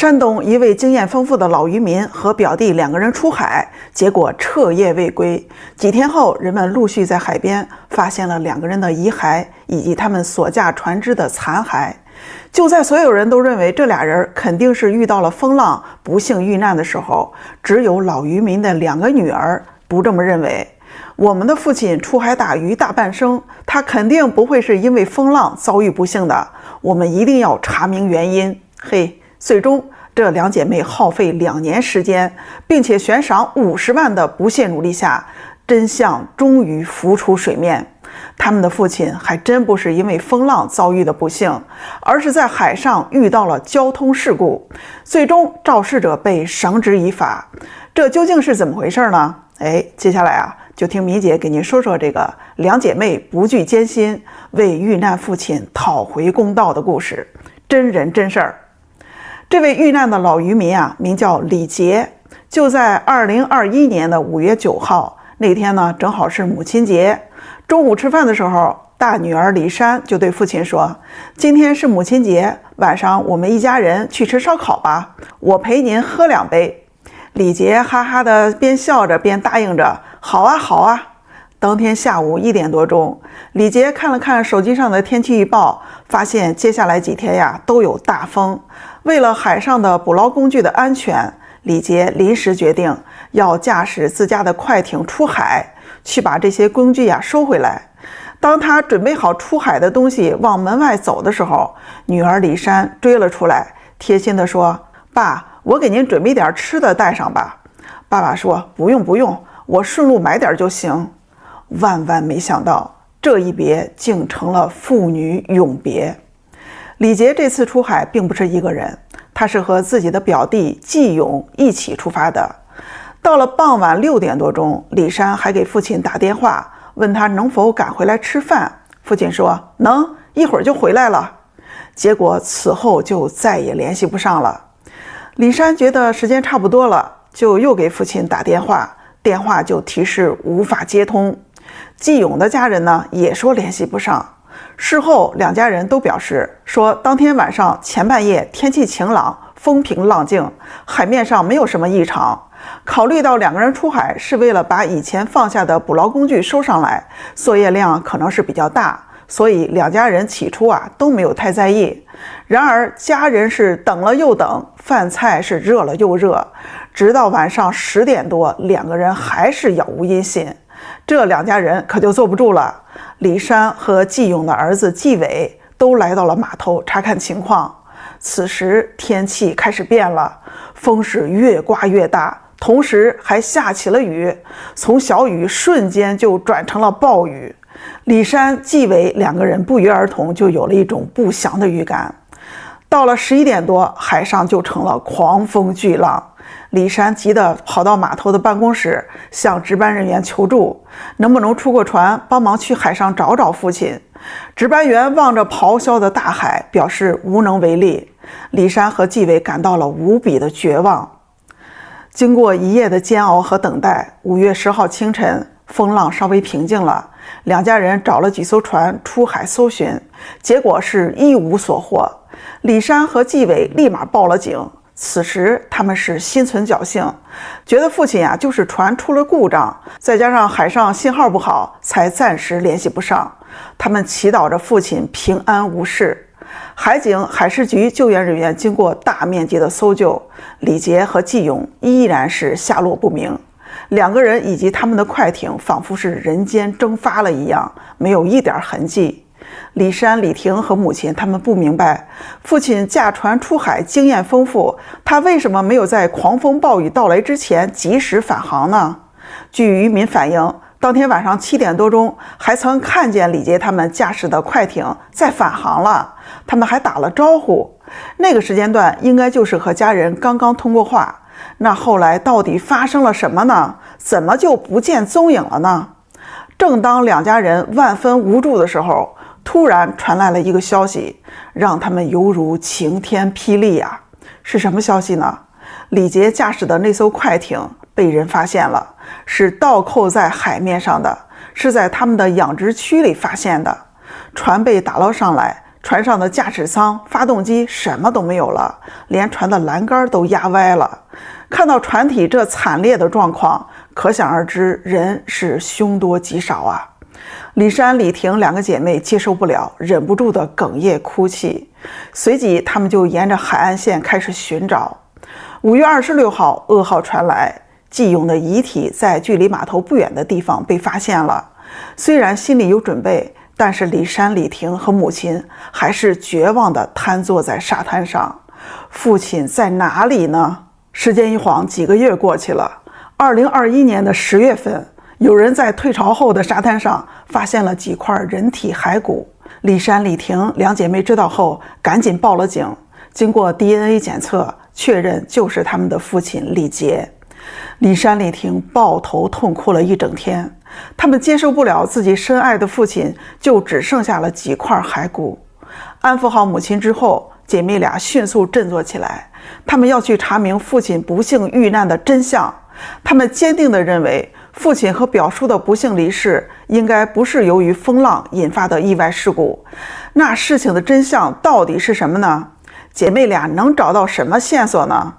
山东一位经验丰富的老渔民和表弟2个人出海，结果彻夜未归。几天后，人们陆续在海边发现了2个人的遗骸以及他们所驾船只的残骸。就在所有人都认为这俩人肯定是遇到了风浪不幸遇难的时候，只有老渔民的2个女儿不这么认为。我们的父亲出海打鱼大半生，他肯定不会是因为风浪遭遇不幸的，我们一定要查明原因。嘿，最终这2姐妹耗费2年时间，并且悬赏50万的不懈努力下，真相终于浮出水面。他们的父亲还真不是因为风浪遭遇的不幸，而是在海上遇到了交通事故，最终肇事者被绳之以法。这究竟是怎么回事呢？接下来就听米姐给您说说这个2姐妹不惧艰辛为遇难父亲讨回公道的故事，真人真事儿。这位遇难的老渔民名叫李杰，就在2021年的5月9号那天呢，正好是母亲节。中午吃饭的时候，大女儿李珊就对父亲说：“今天是母亲节，晚上我们一家人去吃烧烤吧，我陪您喝2杯。”李杰哈哈的边笑着边答应着：“好啊，好啊。”当天下午1点多钟，李杰看了看手机上的天气预报，发现接下来几天都有大风。为了海上的捕捞工具的安全，李杰临时决定要驾驶自家的快艇出海，去把这些工具收回来。当他准备好出海的东西往门外走的时候，女儿李珊追了出来，贴心地说：“爸，我给您准备点吃的带上吧。”爸爸说：“不用不用，我顺路买点就行。”万万没想到，这一别竟成了父女永别。李杰这次出海并不是一个人，他是和自己的表弟季勇一起出发的。到了傍晚6点多钟，李珊还给父亲打电话，问他能否赶回来吃饭。父亲说：“能，一会儿就回来了。”结果此后就再也联系不上了。李珊觉得时间差不多了，就又给父亲打电话，电话就提示无法接通。季勇的家人呢也说联系不上。事后2家人都表示说，当天晚上前半夜天气晴朗，风平浪静，海面上没有什么异常。考虑到2个人出海是为了把以前放下的捕捞工具收上来，作业量可能是比较大，所以2家人起初都没有太在意。然而家人是等了又等，饭菜是热了又热，直到晚上10点多，2个人还是杳无音信。这2家人可就坐不住了，李珊和季勇的儿子季伟都来到了码头查看情况。此时天气开始变了，风是越刮越大，同时还下起了雨，从小雨瞬间就转成了暴雨。李珊、季伟2个人不约而同就有了一种不祥的预感。到了11点多，海上就成了狂风巨浪。李珊急得跑到码头的办公室，向值班人员求助，能不能出个船帮忙去海上找找父亲。值班员望着咆哮的大海，表示无能为力。李珊和季伟感到了无比的绝望。经过1夜的煎熬和等待，5月10号清晨，风浪稍微平静了，2家人找了几艘船出海搜寻，结果是一无所获。李珊和季伟立马报了警。此时他们是心存侥幸，觉得父亲就是船出了故障，再加上海上信号不好，才暂时联系不上。他们祈祷着父亲平安无事。海警、海事局救援人员经过大面积的搜救，李杰和季勇依然是下落不明。2个人以及他们的快艇仿佛是人间蒸发了一样，没有一点痕迹。李珊、李婷和母亲他们不明白，父亲驾船出海经验丰富，他为什么没有在狂风暴雨到来之前及时返航呢？据渔民反映，当天晚上7点多钟还曾看见李杰他们驾驶的快艇在返航了，他们还打了招呼。那个时间段应该就是和家人刚刚通过话，那后来到底发生了什么呢？怎么就不见踪影了呢？正当2家人万分无助的时候，突然传来了一个消息，让他们犹如晴天霹雳啊！是什么消息呢？李杰驾驶的那艘快艇被人发现了，是倒扣在海面上的，是在他们的养殖区里发现的。船被打捞上来，船上的驾驶舱、发动机什么都没有了，连船的栏杆都压歪了。看到船体这惨烈的状况，可想而知，人是凶多吉少啊！李珊、李婷两个姐妹接受不了，忍不住的哽咽哭泣。随即，她们就沿着海岸线开始寻找。5月26号，噩耗传来，季勇的遗体在距离码头不远的地方被发现了。虽然心里有准备，但是李珊、李婷和母亲还是绝望地瘫坐在沙滩上。父亲在哪里呢？时间一晃，几个月过去了。2021年的10月份，有人在退潮后的沙滩上发现了几块人体骸骨。李珊、李婷两姐妹知道后，赶紧报了警。经过 DNA 检测，确认就是他们的父亲李杰。李珊、李婷抱头痛哭了一整天，他们接受不了自己深爱的父亲就只剩下了几块骸骨。安抚好母亲之后，姐妹俩迅速振作起来，她们要去查明父亲不幸遇难的真相。她们坚定地认为，父亲和表叔的不幸离世应该不是由于风浪引发的意外事故。那事情的真相到底是什么呢？姐妹俩能找到什么线索呢？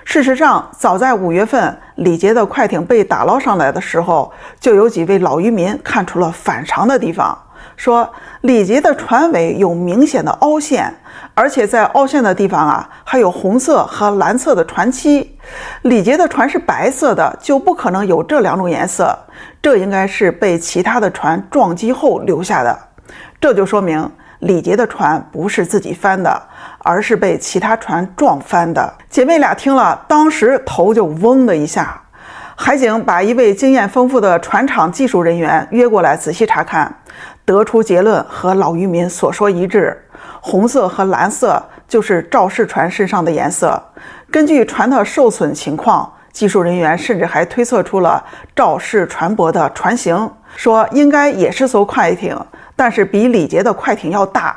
事实上，早在5月份，李杰的快艇被打捞上来的时候，就有几位老渔民看出了反常的地方，说李杰的船尾有明显的凹陷，而且在凹陷的地方还有红色和蓝色的船漆。李杰的船是白色的，就不可能有这两种颜色，这应该是被其他的船撞击后留下的。这就说明李杰的船不是自己翻的，而是被其他船撞翻的。姐妹俩听了，当时头就嗡的一下。海警把一位经验丰富的船厂技术人员约过来仔细查看，得出结论和老渔民所说一致，红色和蓝色就是肇事船身上的颜色。根据船的受损情况，技术人员甚至还推测出了肇事船舶的船型，说应该也是艘快艇，但是比李杰的快艇要大。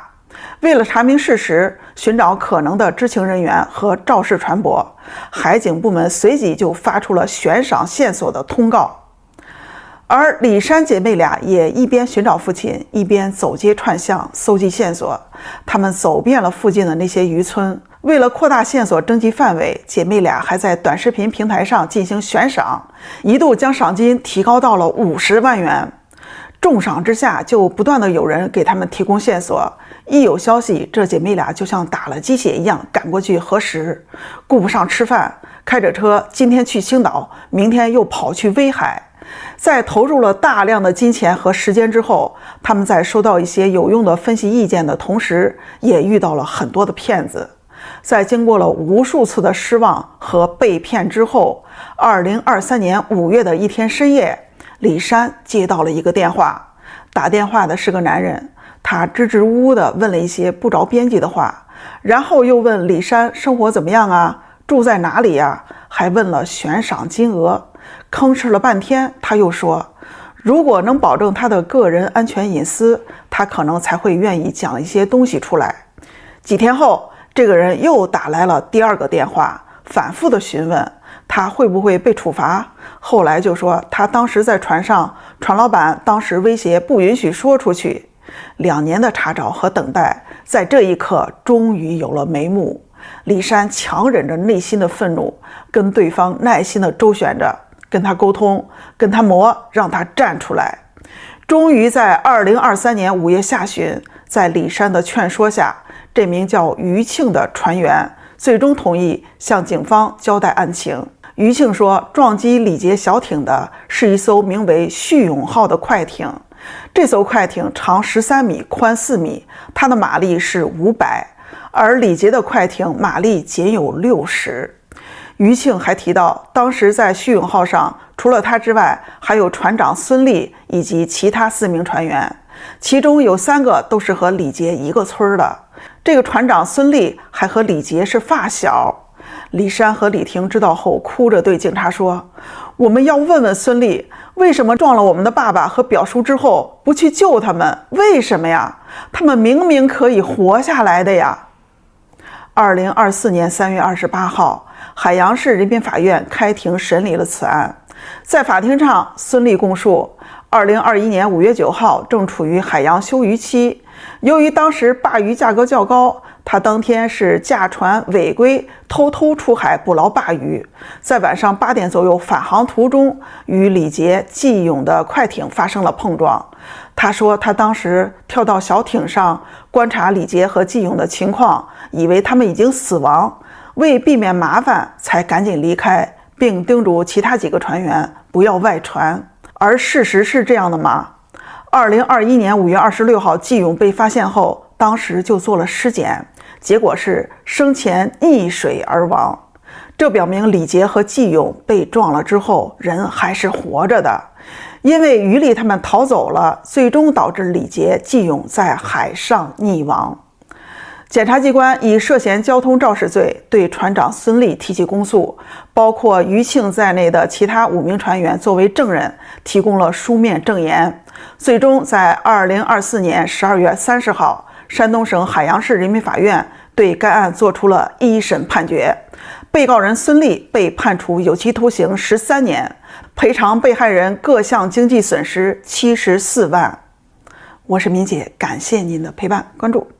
为了查明事实，寻找可能的知情人员和肇事船舶，海警部门随即就发出了悬赏线索的通告。而李珊姐妹俩也一边寻找父亲，一边走街串巷搜集线索。他们走遍了附近的那些渔村。为了扩大线索征集范围，姐妹俩还在短视频平台上进行悬赏，一度将赏金提高到了50万元。重赏之下，就不断的有人给他们提供线索。一有消息，这姐妹俩就像打了鸡血一样赶过去核实，顾不上吃饭，开着车今天去青岛，明天又跑去威海。在投入了大量的金钱和时间之后，他们在收到一些有用的分析意见的同时，也遇到了很多的骗子。在经过了无数次的失望和被骗之后，2023年5月的一天深夜，李珊接到了一个电话。打电话的是个男人，他支支吾吾地问了一些不着边际的话，然后又问李珊生活怎么样啊，住在哪里呀，还问了悬赏金额。吭哧了半天，他又说，如果能保证他的个人安全隐私，他可能才会愿意讲一些东西出来。几天后，这个人又打来了第二个电话，反复的询问他会不会被处罚。后来就说他当时在船上，船老板当时威胁不允许说出去。2年的查找和等待，在这一刻终于有了眉目。李珊强忍着内心的愤怒，跟对方耐心的周旋着，跟他沟通，跟他磨，让他站出来。终于在2023年5月下旬，在李珊的劝说下，这名叫于庆的船员最终同意向警方交代案情。于庆说，撞击李杰小艇的是一艘名为旭永号的快艇，这艘快艇长13米，宽4米，它的马力是500，而李杰的快艇马力仅有60。于庆还提到，当时在旭永号上，除了他之外，还有船长孙立以及其他4名船员，其中有3个都是和李杰一个村的。这个船长孙立还和李杰是发小。李珊和李婷知道后，哭着对警察说，我们要问问孙立，为什么撞了我们的爸爸和表叔之后不去救他们？为什么呀？他们明明可以活下来的呀。2024年3月28号，海洋市人民法院开庭审理了此案。在法庭上，孙立供述，2021年5月9号正处于海洋休渔期，由于当时鲅鱼价格较高，他当天是驾船违规偷偷出海捕捞鲅鱼，在晚上8点左右返航途中，与李杰、季勇的快艇发生了碰撞。他说他当时跳到小艇上观察李杰和季勇的情况，以为他们已经死亡，为避免麻烦才赶紧离开，并叮嘱其他几个船员不要外传。而事实是这样的吗？2021年5月26号，季勇被发现后，当时就做了尸检，结果是生前溺水而亡。这表明李杰和季勇被撞了之后，人还是活着的。因为于丽他们逃走了，最终导致李杰、季勇在海上溺亡。检察机关以涉嫌交通肇事罪对船长孙立提起公诉，包括于庆在内的其他5名船员作为证人提供了书面证言。最终在2024年12月30号，山东省海阳市人民法院对该案作出了一审判决，被告人孙立被判处有期徒刑13年，赔偿被害人各项经济损失74万。我是敏姐，感谢您的陪伴关注。